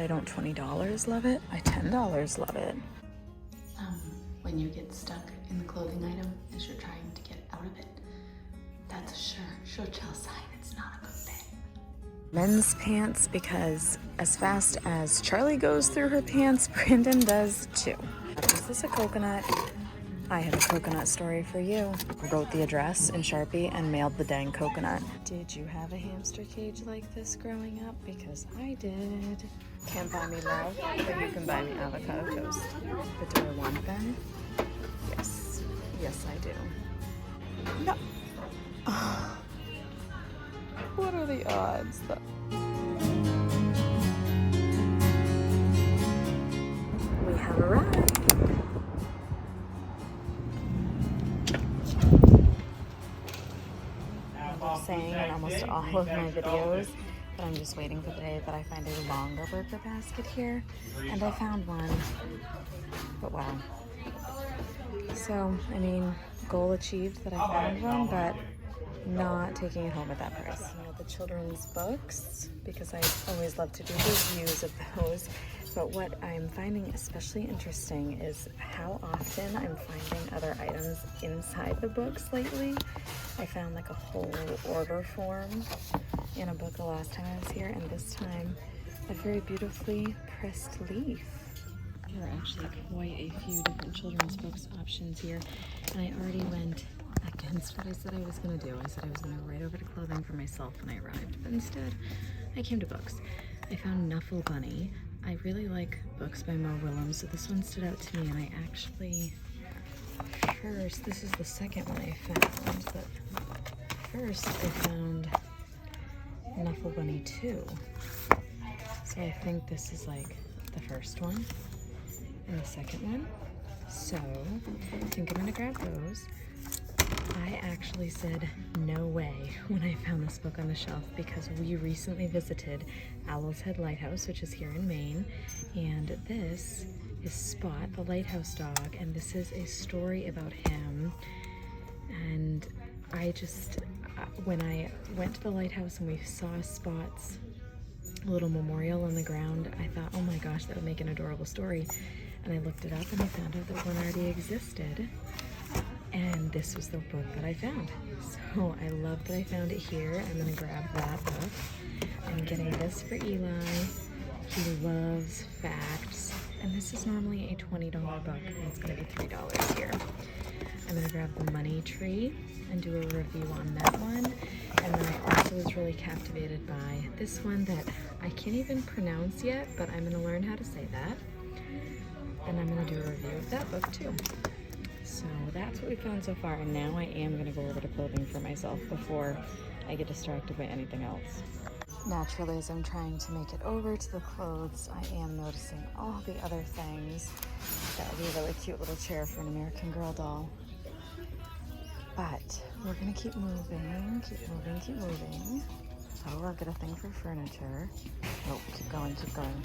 I don't $20 love it, I $10 love it. When you get stuck in the clothing item as you're trying to get out of it, that's a sure tell sign it's not a good thing. Men's pants, because as fast as Charlie goes through her pants, Brandon does too. Is this a coconut? I have a coconut story for you. Wrote the address in Sharpie and mailed the dang coconut. Did you have a hamster cage like this growing up? Because I did. Can't buy me love, but you can buy me avocado toast. But do I want them? Yes. Yes, I do. No. What are the odds though? We have arrived. I'm saying in almost all of my videos that I'm just waiting for the day that I find a longer burger basket here, and I found one. But wow. So, I mean, goal achieved that I found one, but not taking it home at that price. You know, the children's books, because I always love to do reviews of those. But what I'm finding especially interesting is how often I'm finding other items inside the books lately. I found like a whole order form in a book the last time I was here, and this time a very beautifully pressed leaf. There are actually quite a few different children's books options here, and I already went against what I said I was going to do. I said I was going to go right over to clothing for myself when I arrived, but instead I came to books. I found Nuffle Bunny. I really like books by Mo Willems, so this one stood out to me, and I actually this is the second one I found, but first I found Nuffle Bunny 2. So I think this is like the first one and the second one. So I think I'm gonna grab those. I actually said no way when I found this book on the shelf, because we recently visited Owl's Head Lighthouse, which is here in Maine, and this is Spot, the lighthouse dog, and this is a story about him. And I just, when I went to the lighthouse and we saw Spot's little memorial on the ground, I thought, oh my gosh, that would make an adorable story. And I looked it up and I found out that one already existed. And this was the book that I found. So I love that I found it here. I'm gonna grab that book. I'm getting this for Eli. He loves facts. And this is normally a $20 book, and it's gonna be $3 here. I'm gonna grab the Money Tree and do a review on that one. And then I also was really captivated by this one that I can't even pronounce yet, but I'm gonna learn how to say that. And I'm gonna do a review of that book too. So that's what we found so far, and now I am gonna go over to clothing for myself before I get distracted by anything else. Naturally, as I'm trying to make it over to the clothes, I am noticing all the other things. That would be a really cute little chair for an American Girl doll. But we're gonna keep moving, keep moving, keep moving. Oh, I'll get a thing for furniture. Nope, keep going, keep going.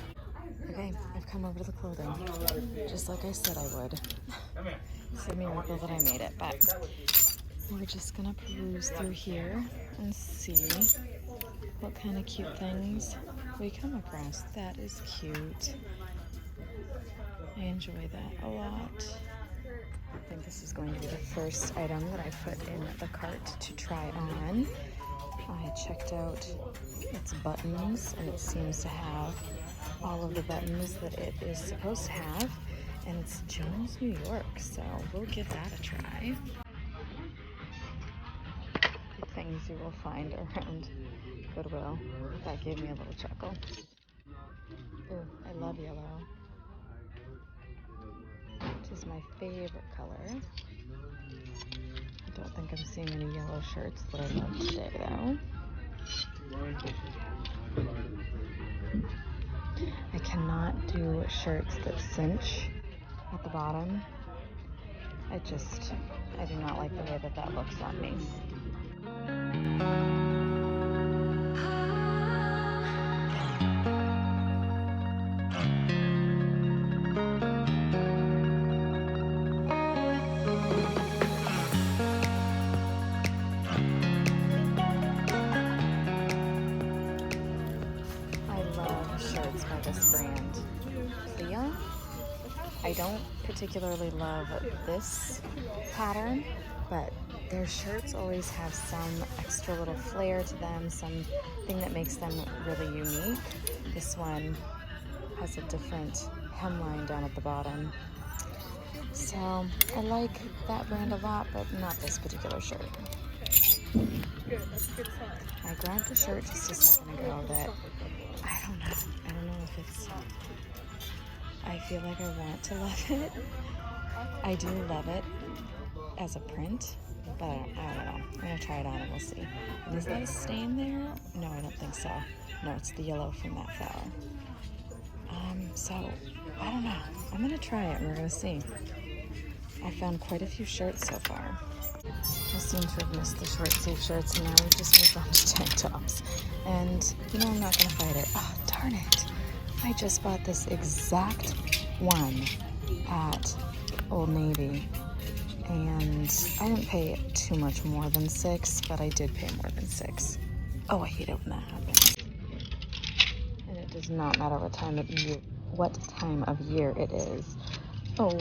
Okay, I've come over to the clothing, just like I said I would. It's a miracle that I made it, but we're just gonna peruse through here and see what kind of cute things we come across. That is cute. I enjoy that a lot. I think this is going to be the first item that I put in the cart to try on. I checked out its buttons, and it seems to have all of the buttons that it is supposed to have, and it's Jones, New York, so we'll give that a try. The things you will find around Goodwill. That gave me a little chuckle. Oh, I love yellow. Which is my favorite color. I don't think I'm seeing any yellow shirts that I love today, though. I cannot do shirts that cinch at the bottom. I do not like the way that that looks on me. brand. Leon? I don't particularly love this pattern, but their shirts always have some extra little flair to them, something that makes them really unique. This one has a different hemline down at the bottom. So I like that brand a lot, but not this particular shirt. I grabbed a shirt just a second ago that I don't know if it's, I feel like I want to love it. I do love it as a print, but I don't know. I'm gonna try it on and we'll see. And is that a stain there? No, I don't think so. No, it's the yellow from that flower. So I don't know. I'm gonna try it and we're gonna see. I found quite a few shirts so far. I seem to have missed the short sleeve shirts, and now we've just moved on to tank tops. And you know I'm not gonna fight it. Oh, darn it. I just bought this exact one at Old Navy, and I didn't pay too much more than $6, but I did pay more than $6. Oh, I hate it when that happens. And it does not matter what time of year it is. Oh,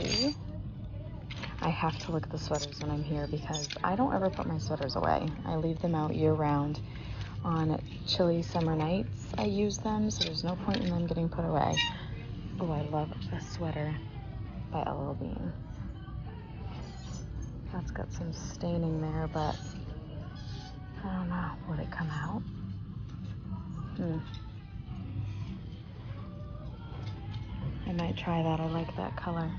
I have to look at the sweaters when I'm here because I don't ever put my sweaters away. I leave them out year round. On chilly summer nights, I use them, so there's no point in them getting put away. Oh, I love a sweater by LL Bean. That's got some staining there, but I don't know. Would it come out? I might try that. I like that color.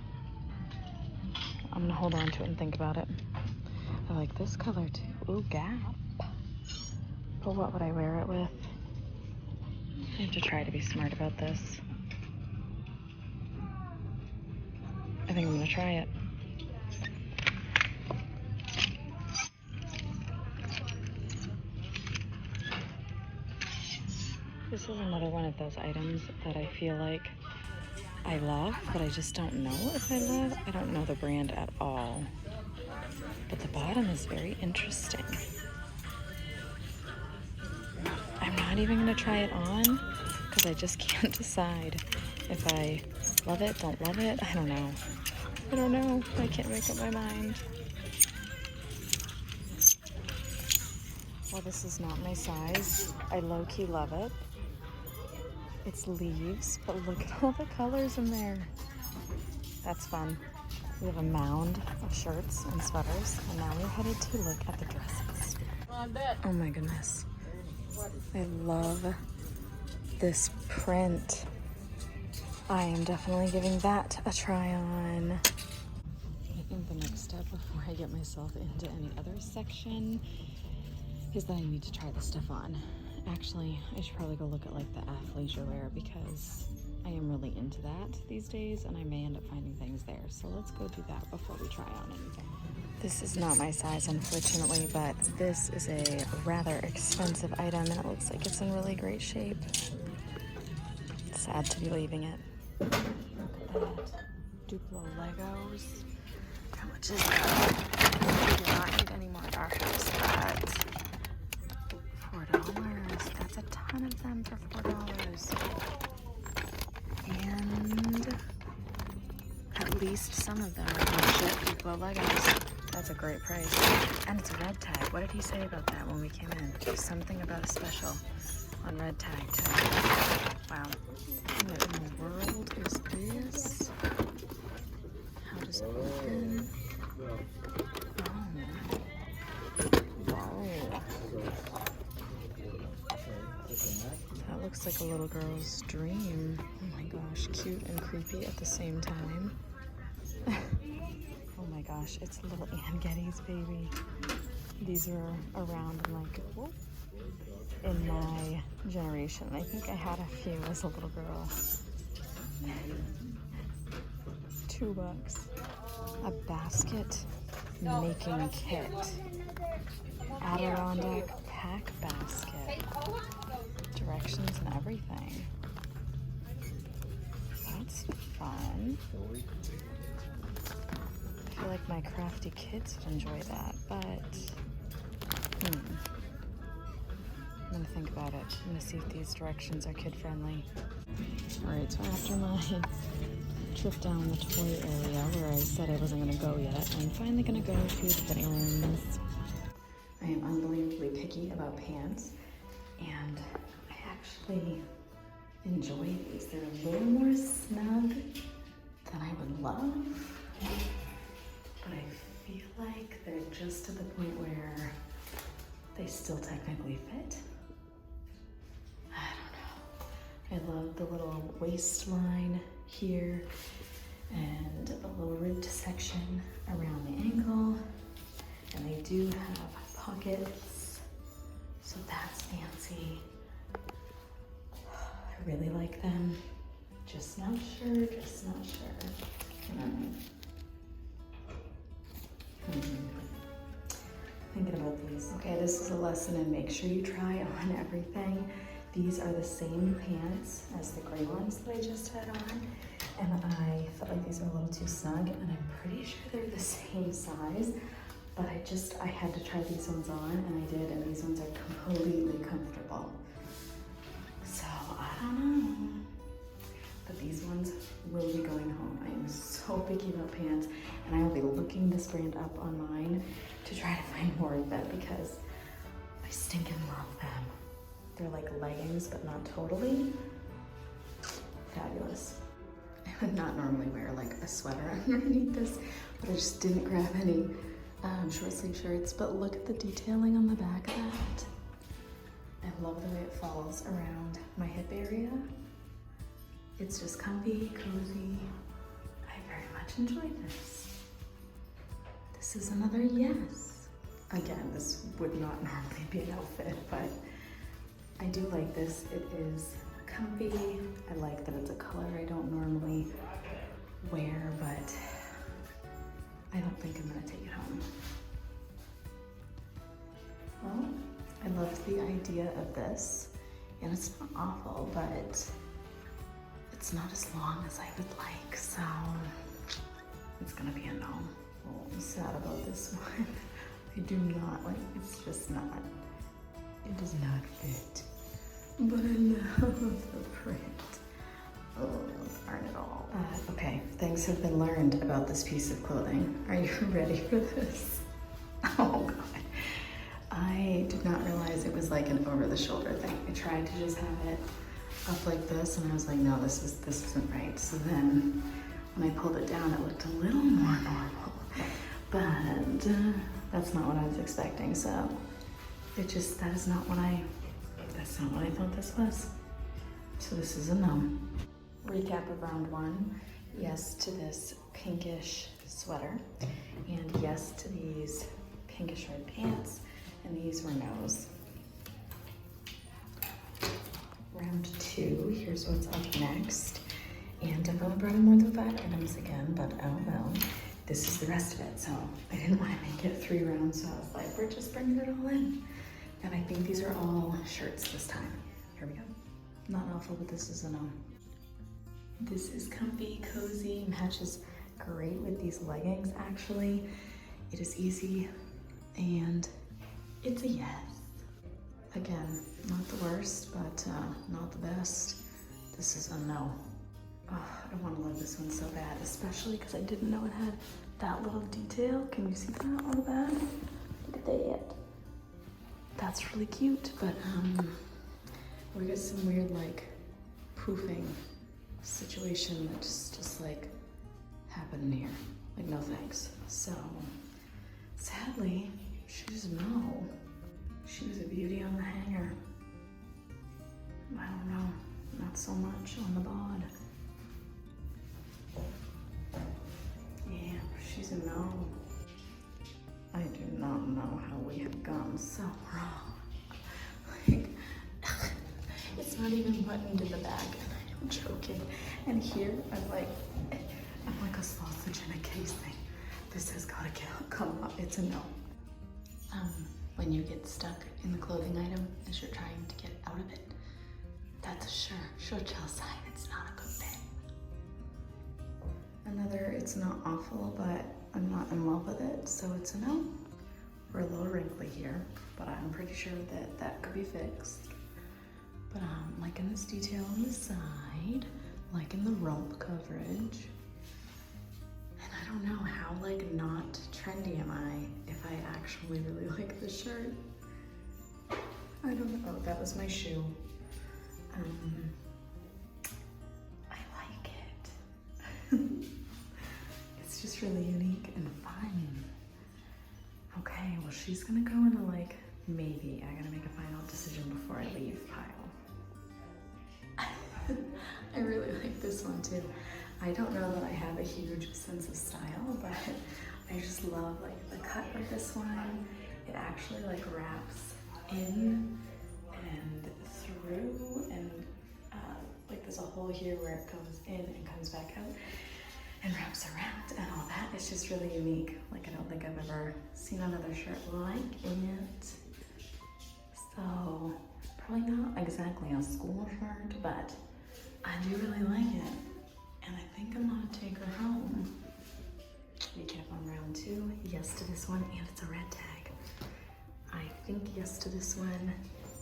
I'm gonna hold on to it and think about it. I like this color too. Ooh, Gap. But what would I wear it with? I have to try to be smart about this. I think I'm gonna try it. This is another one of those items that I feel like I love, but I just don't know if I love. I don't know the brand at all. But the bottom is very interesting. I'm not even gonna try it on because I just can't decide if I love it, don't love it. I don't know. I can't make up my mind. Well, this is not my size. I low-key love it. It's leaves, but look at all the colors in there. That's fun. We have a mound of shirts and sweaters, and now we're headed to look at the dresses. Oh my goodness. I love this print. I am definitely giving that a try on. I think the next step before I get myself into any other section is that I need to try this stuff on. Actually, I should probably go look at like the athleisure wear because I am really into that these days and I may end up finding things there. So let's go do that before we try on anything. This is not my size, unfortunately, but this is a rather expensive item and it looks like it's in really great shape. Sad to be leaving it. Look at that. Duplo Legos. How much is that? We do not need any more at our house, but $4. That's a ton of them for $4. And at least some of them are legit Duplo Legos. That's a great price. And it's a red tag. What did he say about that when we came in? There's something about a special on red tag too. Wow. What in the world is this? How does it open? Oh. Wow. That looks like a little girl's dream. Oh my gosh, cute and creepy at the same time. Oh my gosh, it's little Ann Getty's baby. These were around in like, whoop, in my generation. I think I had a few as a little girl. $2. A basket making kit. Adirondack pack basket. Directions and everything. That's fun. I feel like my crafty kids would enjoy that, but I'm gonna think about it. I'm gonna see if these directions are kid friendly. Alright, so after my trip down the toy area where I said I wasn't gonna go yet, I'm finally gonna go to the fitting rooms. I am unbelievably picky about pants, and I actually enjoy these. They're a little more snug than I would love, but I feel like they're just to the point where they still technically fit. I don't know. I love the little waistline here and a little ribbed section around the ankle, and they do have pockets, so that's fancy. I really like them. Just not sure. Thinking about these. Okay, this is a lesson in make sure you try on everything. These are the same pants as the gray ones that I just had on, and I felt like these were a little too snug, and I'm pretty sure they're the same size, but I had to try these ones on, and I did, and these ones are completely comfortable. So, I don't know. But these ones will be going home. I am so picky about pants, and I will be looking this brand up online to try to find more of them because I stinking love them. They're like leggings, but not totally. Fabulous. I would not normally wear like a sweater underneath this, but I just didn't grab any short sleeve shirts. But look at the detailing on the back of that. I love the way it falls around my hip area. It's just comfy, cozy. I very much enjoy this. This is another yes. Again, this would not normally be an outfit, but I do like this. It is comfy. I like that it's a color I don't normally wear, but I don't think I'm gonna take it home. Well, I loved the idea of this, and it's not awful, but it's not as long as I would like, so it's gonna be a no. Oh, I'm sad about this one. I do not like, it's just not, it does not fit. But I love the print. Oh, aren't it all? Okay, things have been learned about this piece of clothing. Are you ready for this? Oh God. I did not realize it was like an over-the-shoulder thing. I tried to just have it up like this, and I was like, no, this isn't right. So then when I pulled it down, it looked a little more normal, but that's not what I was expecting. So that's not what I thought this was. So this is a no. Recap of round one. Yes to this pinkish sweater, and yes to these pinkish red pants, and these were no's. Round two, here's what's up next. And I've only brought in more than 5 items again, but oh well. This is the rest of it, so I didn't want to make it 3 rounds, so I was like, we're just bringing it all in. And I think these are all shirts this time. Here we go. Not awful, but this is a no. This is comfy, cozy, matches great with these leggings, actually. It is easy, and it's a yes. Again, not the worst, but not the best. This is a no. Oh, I want to love this one so bad, especially because I didn't know it had that little detail. Can you see that on the back? Look at that. That's really cute, but we got some weird like poofing situation that just like happened here. Like, no thanks. So sadly, she's a no. She was a beauty on the hanger. I don't know, not so much on the bod. Yeah, she's a no. I do not know how we have gone so wrong. Like, it's not even buttoned in the back, and I'm joking. And here, I'm like a sausage in a casing. This has gotta come up. It's a no. When you get stuck in the clothing item as you're trying to get out of it, that's a sure tell sign it's not a good fit. Another, it's not awful, but I'm not in love with it, so it's a no. We're a little wrinkly here, but I'm pretty sure that could be fixed. But I'm liking this detail on the side, liking the rump coverage. And I don't know how like not trendy am I if I actually really like the shirt. I don't know. Oh, that was my shoe. I like it. It's just really unique and fun. Okay, well she's gonna go in the like, maybe I gotta make a final decision before I leave pile. I really like this one too. I don't know that I have a huge sense of style, but I just love like the cut of this one. It actually like wraps in and through, and like there's a hole here where it goes in and comes back out and wraps around and all that. It's just really unique. Like I don't think I've ever seen another shirt like it. So probably not exactly a school shirt, but I do really like it. And I think I'm gonna take her home. Recap on round 2. Yes to this one, and it's a red tag. I think yes to this one.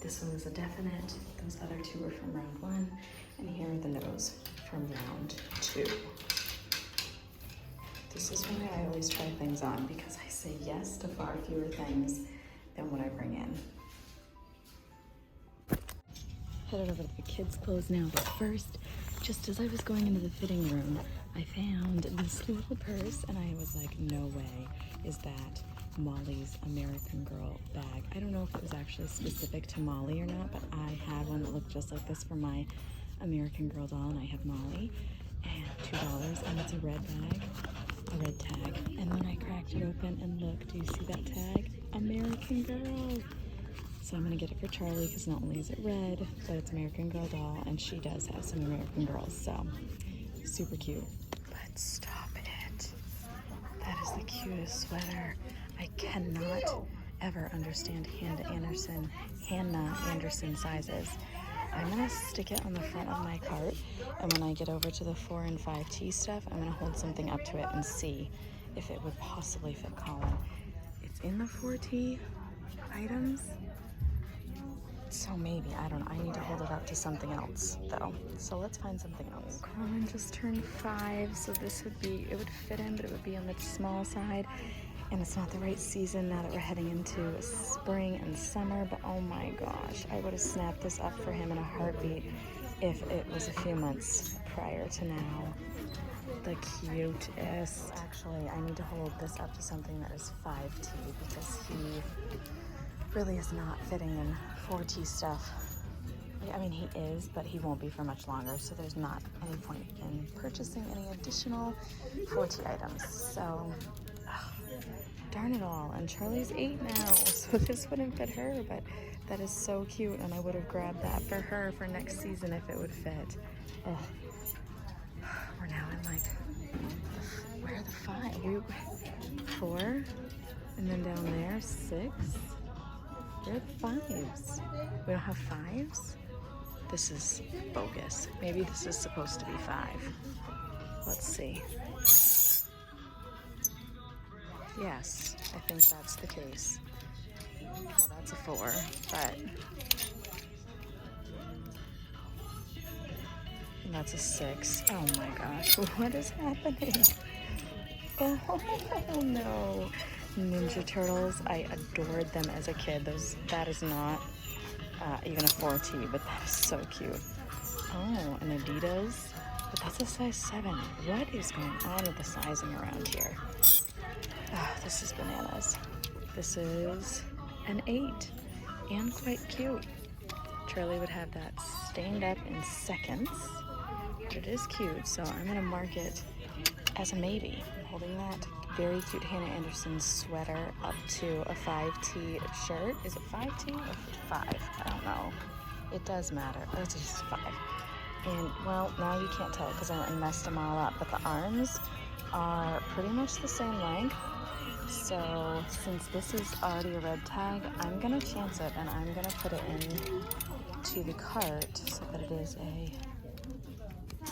This one is a definite. Those other 2 are from round 1. And here are the no's from round 2. This is why I always try things on, because I say yes to far fewer things than what I bring in. Headed over to the kids' clothes now, but first, just as I was going into the fitting room, I found this little purse, and I was like, no way is that Molly's American Girl bag. I don't know if it was actually specific to Molly or not, but I had one that looked just like this for my American Girl doll, and I have Molly, and $2, and it's a red bag, a red tag. And then I cracked it open, and look, do you see that tag? American Girl. So I'm gonna get it for Charlie, because not only is it red, but it's American Girl doll, and she does have some American Girls, so super cute. But stop it. That is the cutest sweater. I cannot ever understand Hannah Anderson sizes. I'm gonna stick it on the front of my cart, and when I get over to the 4 and 5T stuff, I'm gonna hold something up to it and see if it would possibly fit Colin. It's in the 4T items, so maybe, I don't know. I need to hold it up to something else though. So let's find something else. Colin just turned 5, so this would be, it would fit in, but it would be on the small side. And it's not the right season now that we're heading into spring and summer, but oh my gosh, I would have snapped this up for him in a heartbeat if it was a few months prior to now. The cutest. Actually, I need to hold this up to something that is 5T, because he really is not fitting in 4T stuff. I mean, he is, but he won't be for much longer, so there's not any point in purchasing any additional 4T items. So, darn it all. And Charlie's 8 now, so this wouldn't fit her, but that is so cute, and I would have grabbed that for her for next season if it would fit. Oh, we're now in like, where are the 5? 4, and then down there, 6. Where are the 5s? We don't have 5s? This is bogus. Maybe this is supposed to be 5. Let's see. Yes, I think that's the case. Well, that's a 4, but... And that's a 6. Oh my gosh, what is happening? Oh no. Ninja Turtles, I adored them as a kid. That is not even a 4T, but that is so cute. Oh, an Adidas, but that's a size 7. What is going on with the sizing around here? Oh, this is bananas. This is an 8, and quite cute. Charlie would have that stained up in seconds, but it is cute, so I'm gonna mark it as a maybe. I'm holding that very cute Hannah Anderson sweater up to a 5T shirt. Is it 5T or 5? I don't know. It does matter. It's just 5. And, well, now you can't tell because I went and messed them all up, but the arms are pretty much the same length. So, since this is already a red tag, I'm going to chance it, and I'm going to put it in to the cart so that it is a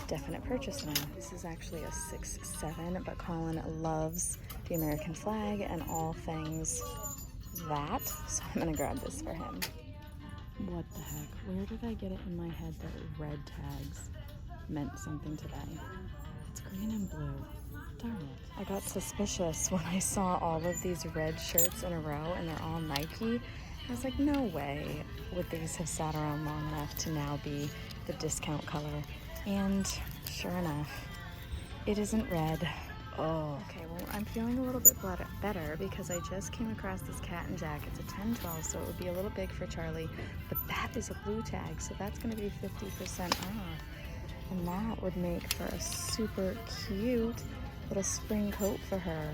definite purchase now. This is actually a 6-7, but Colin loves the American flag and all things that, so I'm gonna grab this for him. What the heck? Where did I get it in my head that red tags meant something today? It's green and blue. Darn it. I got suspicious when I saw all of these red shirts in a row and they're all Nike. I was like, no way would these have sat around long enough to now be the discount color. And sure enough, it isn't red. Oh. Okay, well, I'm feeling a little bit better because I just came across this cat and jack. It's a 10-12, so it would be a little big for Charlie, but that is a blue tag, so that's going to be 50% off. And that would make for a super cute little spring coat for her.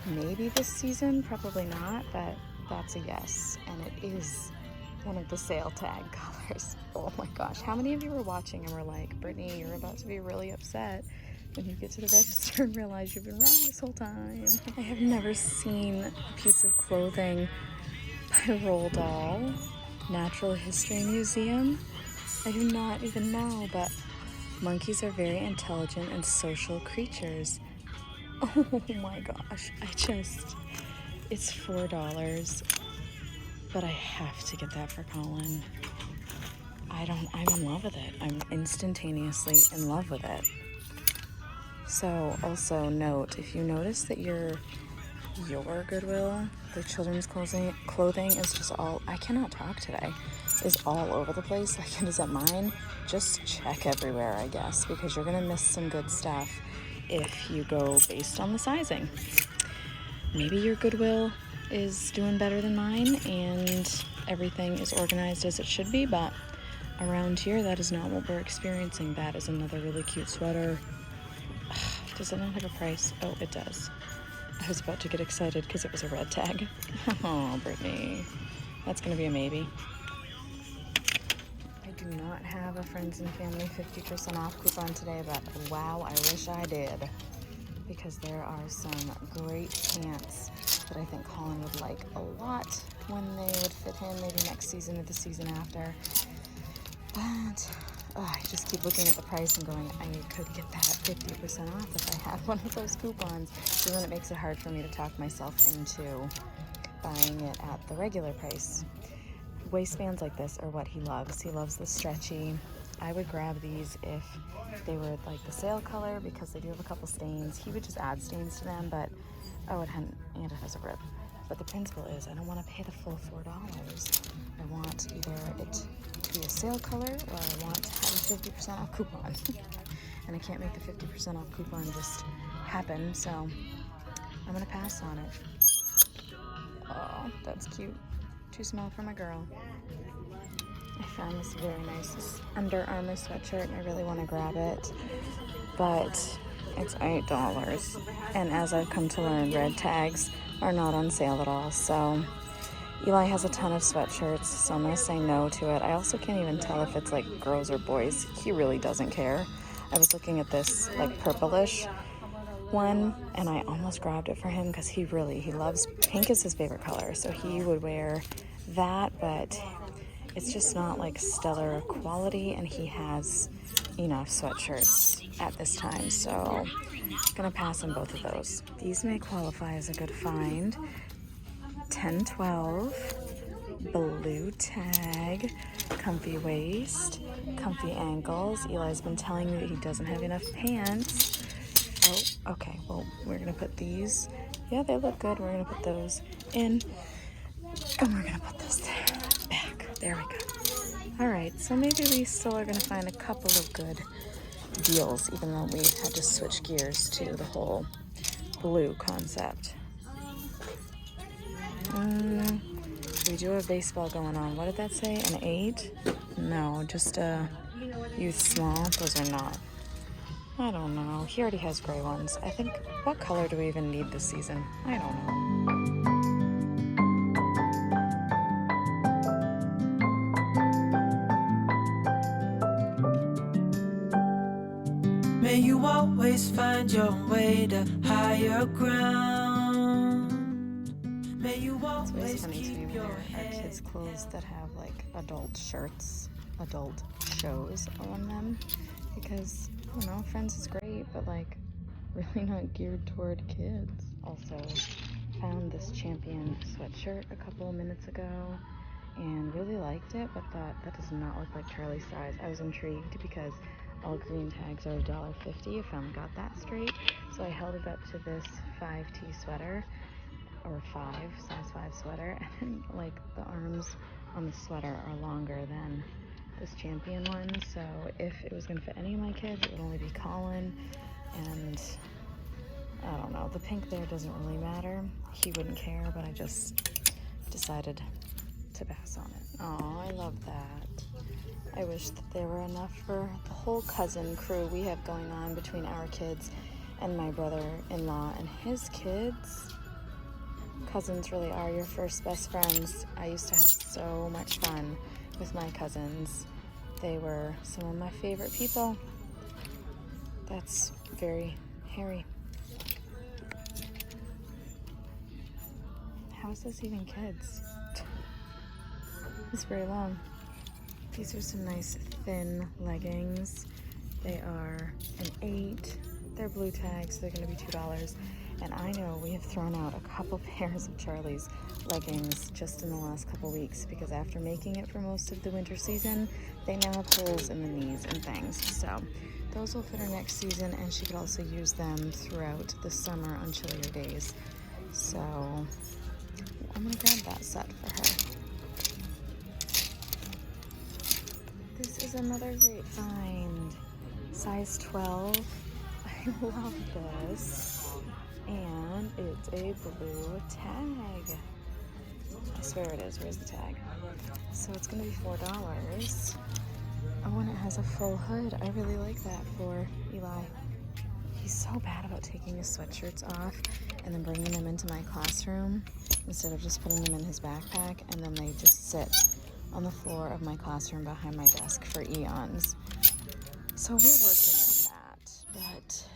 Maybe this season, probably not, but that's a yes. And it is one of the sale tag colors. Oh my gosh, how many of you were watching and were like, Brittany, you're about to be really upset when you get to the register and realize you've been wrong this whole time. I have never seen a piece of clothing by Roald Dahl, Natural History Museum. I do not even know, but monkeys are very intelligent and social creatures. Oh my gosh, it's $4, but I have to get that for Colin. I'm in love with it. I'm instantaneously in love with it. So also note, if you notice that your Goodwill, the children's clothing is just all, I cannot talk today, is all over the place like it is at mine, just check everywhere, I guess, because you're gonna miss some good stuff if you go based on the sizing. Maybe your Goodwill is doing better than mine and everything is organized as it should be, but around here that is not what we're experiencing. That is another really cute sweater. Does it not have a price? Oh, it does. I was about to get excited because it was a red tag. Oh, Brittany. That's going to be a maybe. I do not have a friends and family 50% off coupon today, but wow, I wish I did. Because there are some great pants that I think Colin would like a lot when they would fit him, maybe next season or the season after. But I just keep looking at the price and going, I could get that at 50% off if I had one of those coupons. So then it makes it hard for me to talk myself into buying it at the regular price. Waistbands like this are what he loves. He loves the stretchy. I would grab these if they were like the sale color because they do have a couple stains. He would just add stains to them, but it has a rip. But the principle is I don't want to pay the full $4. I want either it to be a sale color or I want to have a 50% off coupon. And I can't make the 50% off coupon just happen, so I'm going to pass on it. Oh, that's cute. Too small for my girl. I found this very nice Under Armour sweatshirt and I really want to grab it, but it's $8. And as I've come to learn, red tags are not on sale at all. So Eli has a ton of sweatshirts, so I'm going to say no to it. I also can't even tell if it's like girls or boys. He really doesn't care. I was looking at this like purplish one and I almost grabbed it for him because he loves pink, is his favorite color, so he would wear that, but it's just not like stellar quality and he has enough sweatshirts at this time, so I'm gonna pass on both of those. These may qualify as a good find. 10-12, blue tag, comfy waist, comfy ankles. Eli's been telling me that he doesn't have enough pants. Oh, okay, well, we're gonna put these, yeah, they look good. We're gonna put those in and we're gonna put this back. There we go. All right, so maybe we still are gonna find a couple of good deals, even though we had to switch gears to the whole blue concept. We do have baseball going on. What did that say? An 8? No, just a youth small. Those are not. I don't know. He already has gray ones. I think, what color do we even need this season? I don't know. May you always find your way to higher ground. May you always It's always funny to me keep when your there are head. kids' clothes that have like adult shirts, adult shows on them, because, you know, Friends is great, but like really not geared toward kids. Also found this Champion sweatshirt a couple of minutes ago, and really liked it, but thought that does not look like Charlie's size. I was intrigued because all green tags are $1.50 if I got that straight. So I held it up to this 5T sweater, or size 5 sweater, and like the arms on the sweater are longer than this Champion one. So if it was gonna fit any of my kids, it would only be Colin, and I don't know, the pink there doesn't really matter. He wouldn't care, but I just decided to pass on it. Oh, I love that. I wish that there were enough for the whole cousin crew we have going on between our kids and my brother-in-law and his kids. Cousins really are your first best friends. I used to have so much fun with my cousins. They were some of my favorite people. That's very hairy. How is this even kids? It's very long. These are some nice thin leggings. They are an 8. They're blue tags, so they're gonna be $2. And I know we have thrown out a couple pairs of Charlie's leggings just in the last couple weeks because after making it for most of the winter season, they now have holes in the knees and things. So those will fit her next season, and she could also use them throughout the summer on chillier days. So I'm gonna grab that set for her. This is another great find. Size 12. I love this. And it's a blue tag. I swear it is. Where's the tag? So it's gonna be $4. Oh, and it has a full hood. I really like that for Eli. He's so bad about taking his sweatshirts off and then bringing them into my classroom instead of just putting them in his backpack, and then they just sit on the floor of my classroom behind my desk for eons. So we're working on that, but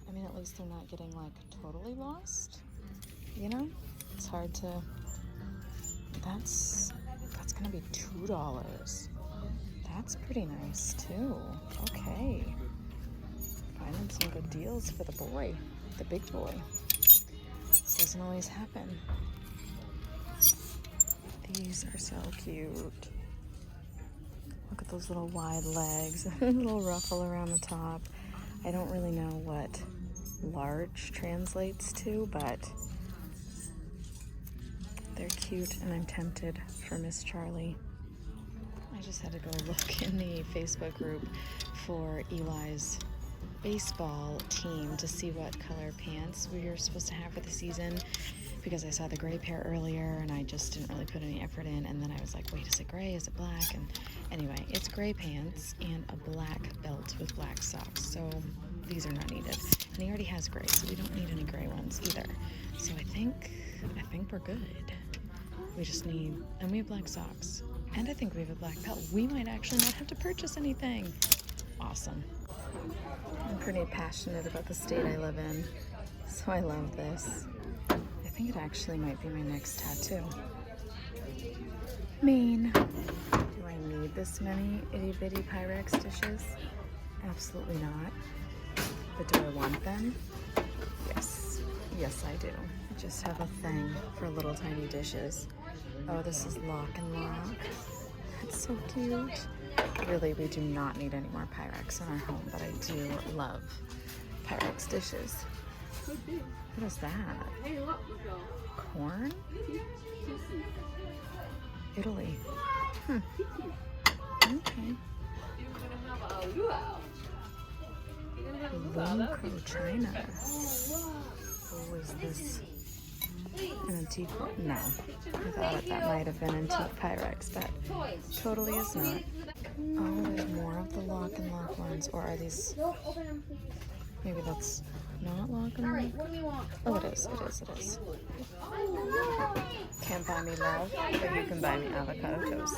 I mean, at least they're not getting like totally lost, you know? It's hard to, that's gonna be $2. That's pretty nice too. Okay. Finding some good deals for the boy, the big boy. Doesn't always happen. These are so cute. Look at those little wide legs, a little ruffle around the top. I don't really know what large translates to, but they're cute, and I'm tempted for Miss Charlie. I just had to go look in the Facebook group for Eli's baseball team to see what color pants we were supposed to have for the season, because I saw the gray pair earlier and I just didn't really put any effort in, and then I was like, wait, is it gray, is it black? And anyway, it's gray pants and a black belt with black socks, so these are not needed. And he already has gray, so we don't need any gray ones either. So I think we're good. We just need, and we have black socks, and I think we have a black belt. We might actually not have to purchase anything. Awesome. I'm pretty passionate about the state I live in, so I love this. I think it actually might be my next tattoo. Maine. Do I need this many itty bitty Pyrex dishes? Absolutely not. But do I want them? Yes. Yes, I do. I just have a thing for little tiny dishes. Oh, this is Lock and Lock. That's so cute. Really, we do not need any more Pyrex in our home, but I do love Pyrex dishes. What is that? Corn? Italy. Okay. Lumco, China. Oh, is this an antique one? No. I thought that might have been antique Pyrex, but totally is not. Oh, there's more of the Lock and Lock ones, or are these... Maybe that's not Lock and Lock? Oh, it is. Can't buy me love, but you can buy me avocado toast.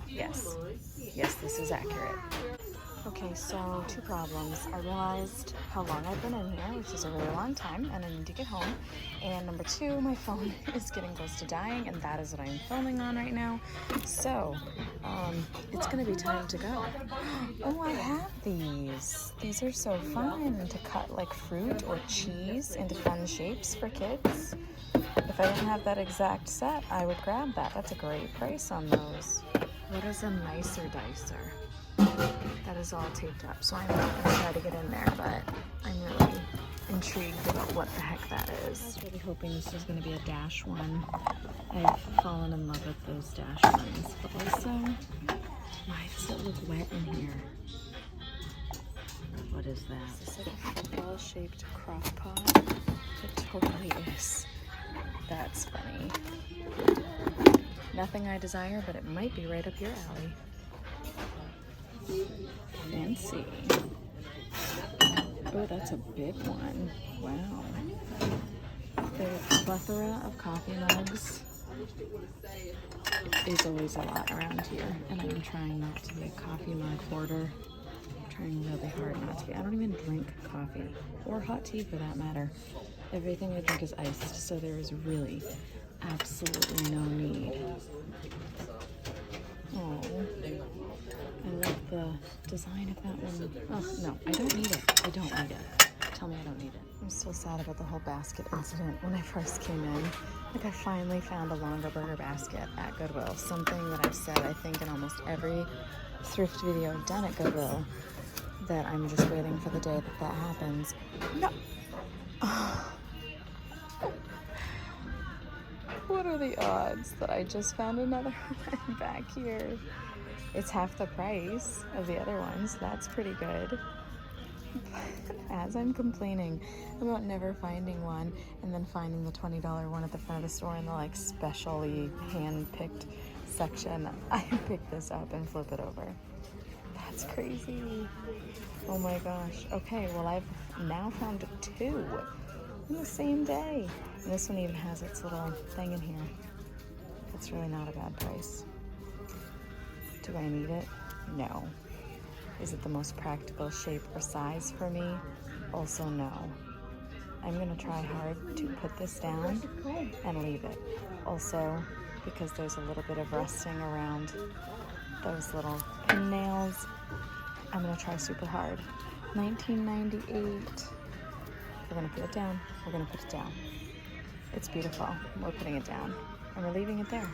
Yes. Yes, this is accurate. Okay, so two problems. I realized how long I've been in here, which is a really long time, and I need to get home. And number two, my phone is getting close to dying, and that is what I'm filming on right now. So, it's gonna be time to go. Oh, I have these. These are so fun to cut like fruit or cheese into fun shapes for kids. If I didn't have that exact set, I would grab that. That's a great price on those. What is a nicer dicer? That is all taped up, so I'm not gonna try to get in there, but I'm really intrigued about what the heck that is. I was really hoping this was gonna be a dash one. I've fallen in love with those dash ones, but also, why does it look wet in here? What is that? Is this like a football-shaped crock pot? It totally is. That's funny. Nothing I desire, but it might be right up your alley. Fancy. Oh, that's a big one. Wow. The plethora of coffee mugs is always a lot around here, and I'm trying not to be a coffee mug hoarder. I'm trying really hard not to be. I don't even drink coffee or hot tea for that matter. Everything I drink is iced, so there is really absolutely no need. Oh, I love the design of that one. Oh, no, I don't need it. I don't need it. Tell me I don't need it. I'm still sad about the whole basket incident when I first came in. Like, I finally found a longer burger basket at Goodwill. Something that I've said, I think, in almost every thrift video I've done at Goodwill, that I'm just waiting for the day that that happens. No. What are the odds that I just found another one back here? It's half the price of the other ones. That's pretty good. But as I'm complaining about never finding one and then finding the $20 one at the front of the store in the like specially hand-picked section, I pick this up and flip it over. That's crazy. Oh my gosh. Okay, well, I've now found two in the same day. And this one even has its little thing in here. That's really not a bad price. Do I need it? No. Is it the most practical shape or size for me? Also no. I'm gonna try hard to put this down and leave it. Also, because there's a little bit of rusting around those little pin nails, I'm gonna try super hard. 1998. We're gonna put it down. We're gonna put it down. It's beautiful. We're putting it down. And we're leaving it there.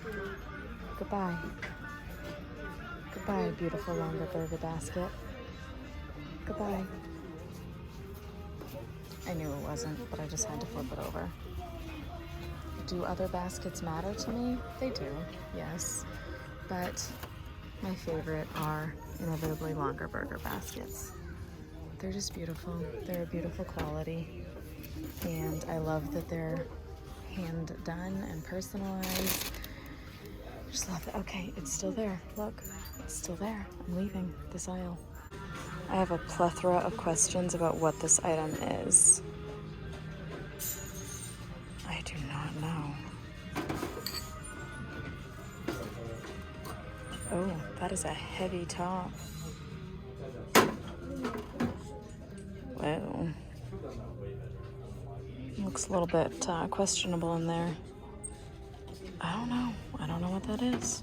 Goodbye. Goodbye, beautiful longer burger basket. Goodbye. I knew it wasn't, but I just had to flip it over. Do other baskets matter to me? They do, yes. But my favorite are inevitably longer burger baskets. They're just beautiful. They're a beautiful quality. And I love that they're hand done and personalized. Just love it. Okay, it's still there. Look, it's still there. I'm leaving this aisle. I have a plethora of questions about what this item is. I do not know. Oh, that is a heavy top. Whoa. Looks a little bit questionable in there. I don't know. I don't know what that is.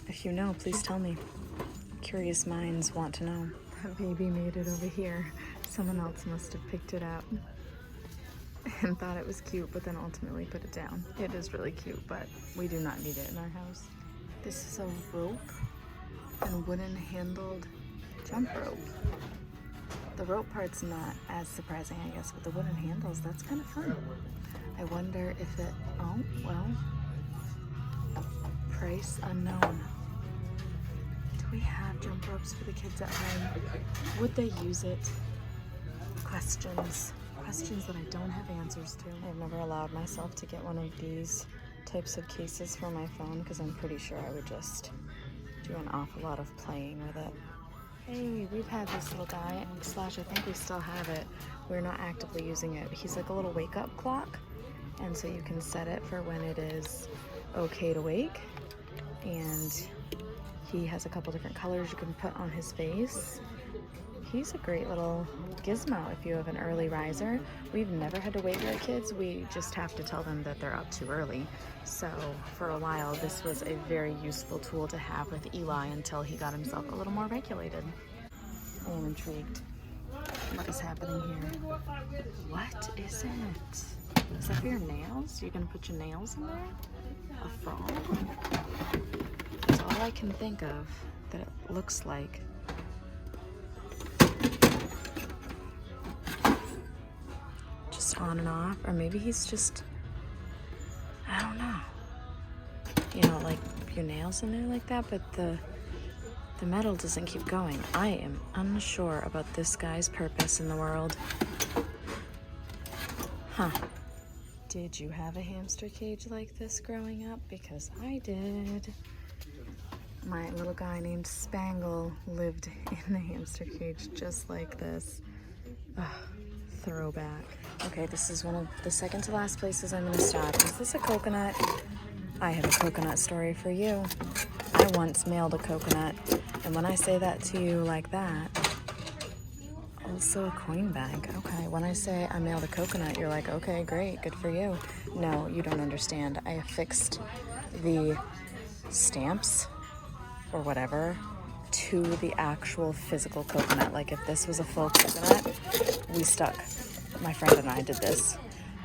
If you know, please tell me. Curious minds want to know. That baby made it over here. Someone else must have picked it up and thought it was cute, but then ultimately put it down. It is really cute, but we do not need it in our house. This is a rope and wooden handled jump rope. The rope part's not as surprising, I guess, but the wooden handles, that's kind of fun. I wonder if it, oh, well, price unknown. Do we have jump ropes for the kids at home? Would they use it? Questions that I don't have answers to. I've never allowed myself to get one of these types of cases for my phone because I'm pretty sure I would just do an awful lot of playing with it. Hey, we've had this little guy, slash I think we still have it. We're not actively using it. He's like a little wake-up clock, and so you can set it for when it is okay to wake. and he has a couple different colors you can put on his face. He's a great little gizmo if you have an early riser. We've never had to wake our kids. We just have to tell them that they're up too early. So for a while, this was a very useful tool to have with Eli until he got himself a little more regulated. I am intrigued. What is happening here? What is it? Is that for your nails? You're gonna put your nails in there? A frog? That's all I can think of that it looks like. Just on and off, or maybe he's just, I don't know. You know, like your nails in there like that, but the metal doesn't keep going. I am unsure about this guy's purpose in the world. Huh. Did you have a hamster cage like this growing up? Because I did. My little guy named Spangle lived in a hamster cage just like this. Ugh, throwback. Okay, this is one of the second to last places I'm gonna stop. Is this a coconut? I have a coconut story for you. I once mailed a coconut, and when I say that to you like that, also a coin bag. Okay, when I say I mailed a coconut, you're like, okay, great, good for you. No, you don't understand. I affixed the stamps or whatever to the actual physical coconut. Like if this was a full coconut, we stuck, my friend and I did this,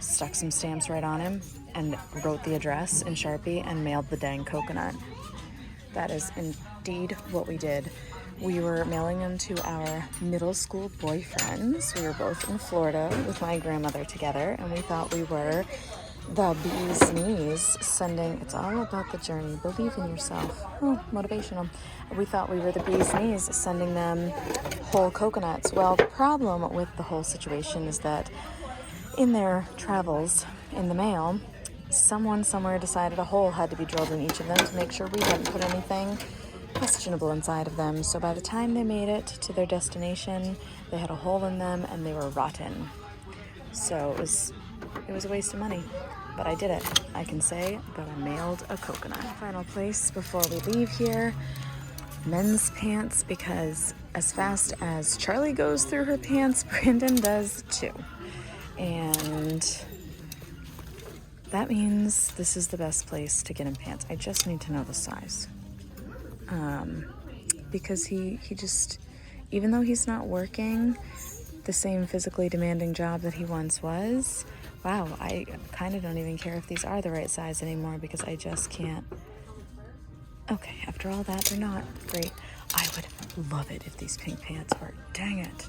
stuck some stamps right on him and wrote the address in Sharpie and mailed the dang coconut. That is indeed what we did. We were mailing them to our middle school boyfriends. We were both in Florida with my grandmother together, and we thought we were the bee's knees sending, it's all about the journey, believe in yourself. Oh, motivational. We thought we were the bee's knees sending them whole coconuts. Well, the problem with the whole situation is that in their travels in the mail, someone somewhere decided a hole had to be drilled in each of them to make sure we hadn't put anything questionable inside of them. So by the time they made it to their destination, they had a hole in them and they were rotten. So it was a waste of money, but I did it. I can say that I mailed a coconut. Final place before we leave here, men's pants, because as fast as Charlie goes through her pants, Brandon does too. And that means this is the best place to get him pants. I just need to know the size. Because he just, even though he's not working the same physically demanding job that he once was, wow, I kind of don't even care if these are the right size anymore because I just can't. Okay, after all that, they're not. Great. I would love it if these pink pants were, dang it,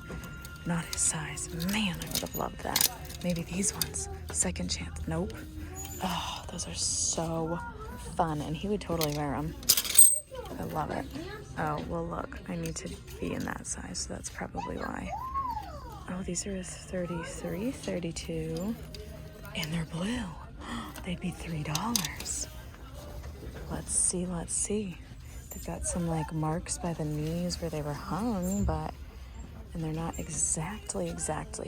not his size. Man, I would have loved that. Maybe these ones. Second chance. Nope. Oh, those are so fun, and he would totally wear them. I love it. Oh, well, look, I need to be in that size, so that's probably why. Oh, these are 33, 32, and they're blue. They'd be $3. Let's see. They've got some, like, marks by the knees where they were hung, and they're not exactly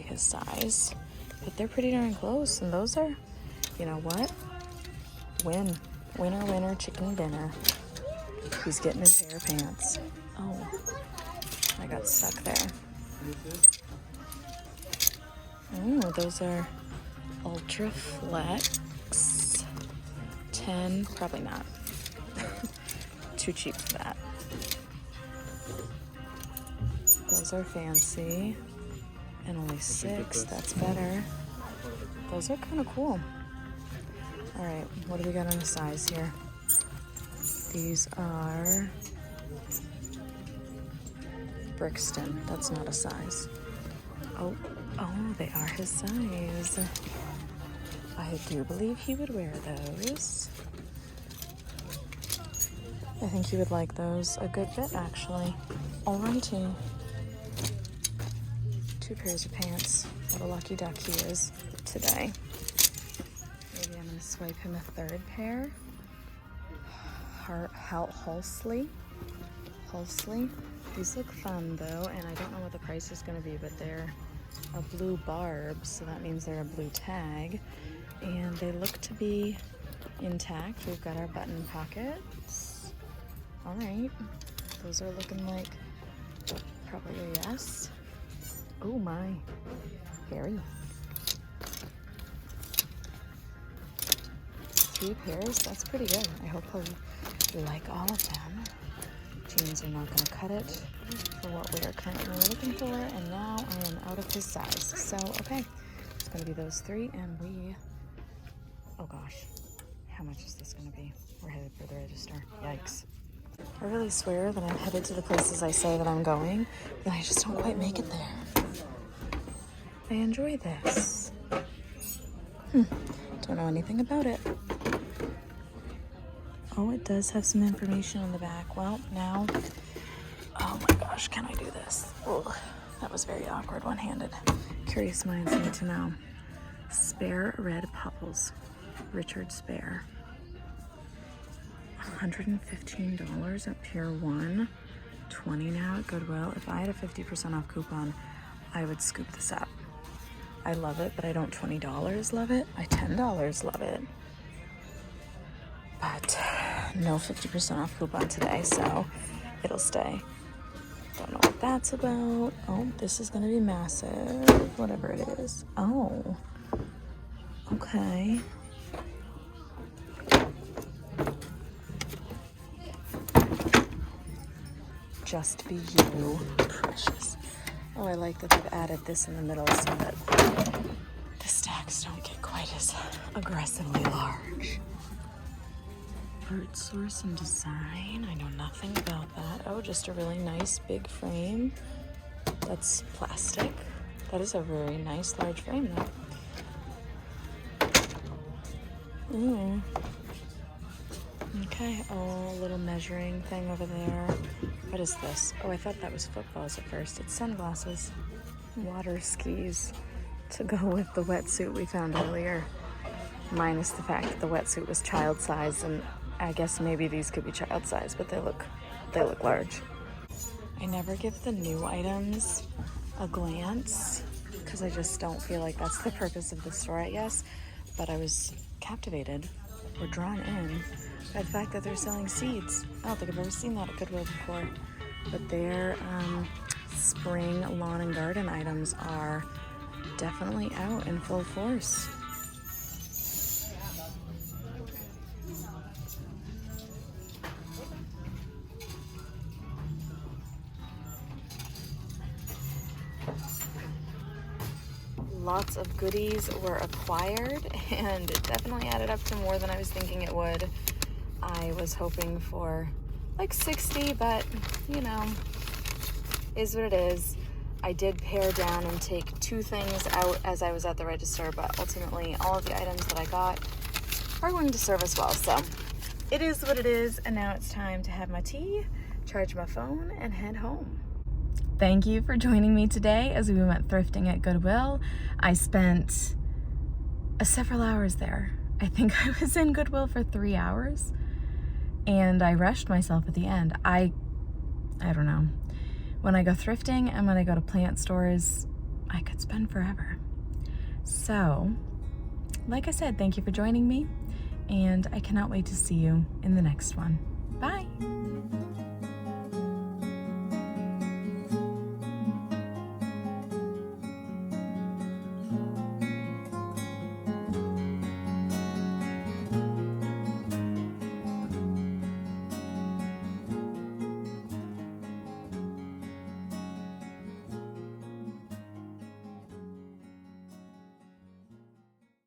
his size, but they're pretty darn close, and those are, you know what? Winner, chicken dinner. He's getting a pair of pants. Oh, I got stuck there. Oh, those are Ultra Flex 10, probably not. Too cheap for that. Those are fancy and only 6, that's better. Those are kind of cool. All right, what do we got on the size here? These are Brixton. That's not a size. Oh, they are his size. I do believe he would wear those. I think he would like those a good bit, actually. Alrighty. 2 pairs of pants. What a lucky duck he is today. Maybe I'm going to swipe him a 3rd pair. Hulsley. These look fun though, and I don't know what the price is going to be, but they're a blue barb, so that means they're a blue tag, and they look to be intact. We've got our button pockets. All right. Those are looking like probably a yes. Oh my, very. 3 pairs, that's pretty good. I hope he'll like all of them. Jeans are not going to cut it for what we are currently looking for, and now I am out of his size. So, okay, it's going to be those 3, and oh gosh, how much is this going to be? We're headed for the register. Yikes. I really swear that I'm headed to the places I say that I'm going, but I just don't quite make it there. I enjoy this. Don't know anything about it. Oh, it does have some information on the back. Well, now, oh my gosh, can I do this? Oh, that was very awkward one-handed. Curious minds need to know. Spare red puffles, Richard Spare. $115 at Pier 1, $20 now at Goodwill. If I had a 50% off coupon, I would scoop this up. I love it, but I don't $20 love it. I $10 love it. But no 50% off coupon today, so it'll stay. Don't know what that's about. Oh, this is gonna be massive, whatever it is. Oh, okay. Just be you, precious. Oh, I like that they've added this in the middle so that the stacks don't get quite as aggressively large. Art source and design, I know nothing about that. Oh, just a really nice big frame. That's plastic. That is a very nice large frame though. Okay, oh, a little measuring thing over there. What is this? Oh, I thought that was footballs at first. It's sunglasses. Water skis to go with the wetsuit we found earlier. Minus the fact that the wetsuit was child size, and I guess maybe these could be child size, but they look large. I never give the new items a glance because I just don't feel like that's the purpose of the store, I guess. But I was captivated or drawn in by the fact that they're selling seeds. I don't think I've ever seen that at Goodwill before. But their spring lawn and garden items are definitely out in full force. Lots of goodies were acquired, and it definitely added up to more than I was thinking it would. I was hoping for like 60, but you know, is what it is. I did pare down and take 2 things out as I was at the register, but ultimately all of the items that I got are going to serve us well. So it is what it is, and now it's time to have my tea, charge my phone, and head home. Thank you for joining me today as we went thrifting at Goodwill. I spent several hours there. I think I was in Goodwill for 3 hours, and I rushed myself at the end. I don't know. When I go thrifting and when I go to plant stores, I could spend forever. So, like I said, thank you for joining me, and I cannot wait to see you in the next one.